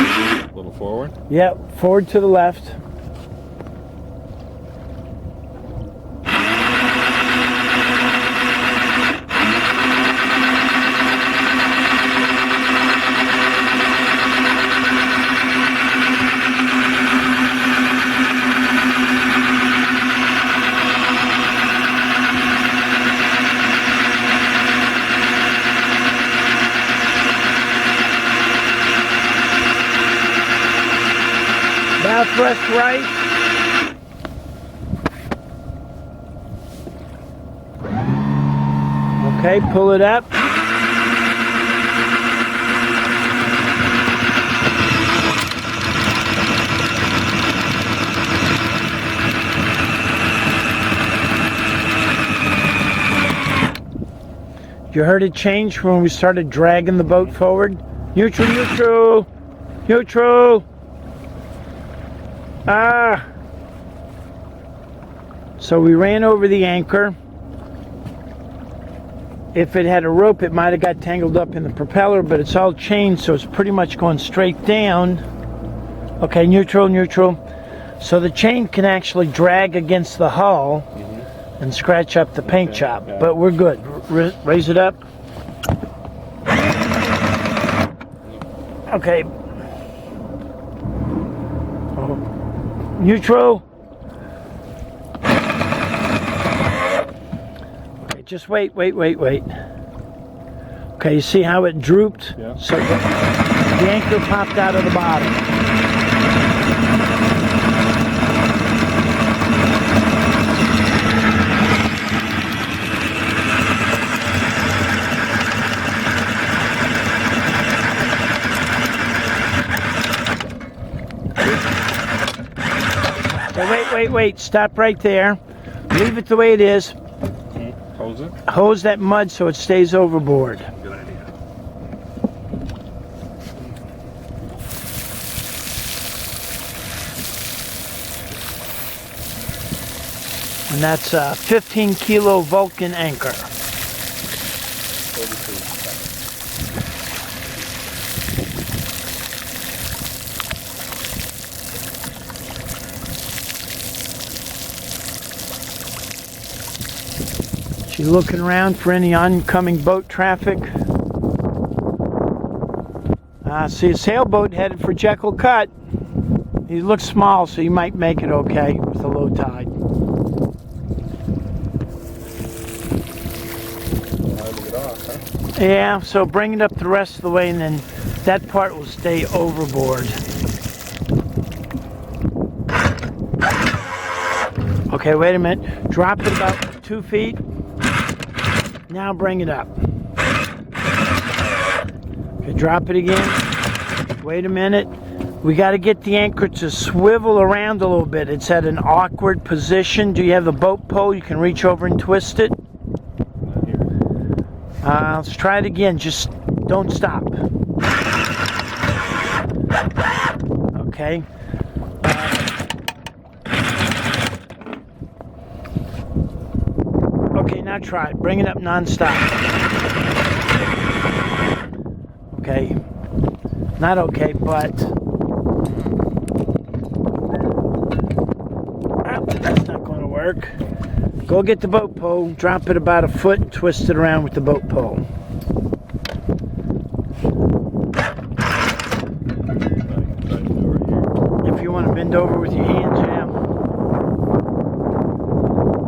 A little forward. Yep, forward to the left. Bow thrust right. Okay, pull it up. You heard it change when we started dragging the boat forward? Neutral, neutral, neutral. So we ran over the anchor. If it had a rope, it might have got tangled up in the propeller, but it's all chained, so it's pretty much going straight down. Okay, neutral, neutral. So the chain can actually drag against the hull and scratch up the paint job, but we're good. Raise it up. Okay. Neutral. Okay, just wait. Okay, you see how it drooped? Yeah. So the anchor popped out of the bottom. Wait, stop right there. Leave it the way it is. Hose it. Hose that mud so it stays overboard. Good idea. And that's a 15 kilo Vulcan anchor. 32. She's looking around for any oncoming boat traffic. See a sailboat headed for Jekyll Cut. He looks small, so you might make it okay with the low tide. Hard to get off, huh? Yeah, so bring it up the rest of the way, and then that part will stay overboard. Okay, wait a minute. Drop it about 2 feet. Now bring it up. Okay, drop it again. Wait a minute. We got to get the anchor to swivel around a little bit. It's at an awkward position. Do you have the boat pole? You can reach over and twist it. Not here. Let's try it again. Just don't stop. Okay. Okay, now try it. Bring it up non-stop. Okay. Not okay, but that's not going to work. Go get the boat pole, drop it about a foot, and twist it around with the boat pole. If you want to bend over with your hands, yeah.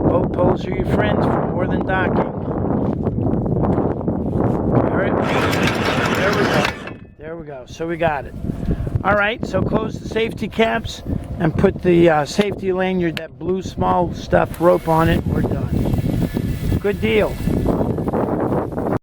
Boat poles are your friends for more than docking. All right. There we go. So we got it. All right, so close the safety caps and put the safety lanyard, that blue small stuff rope on it. We're done. Good deal.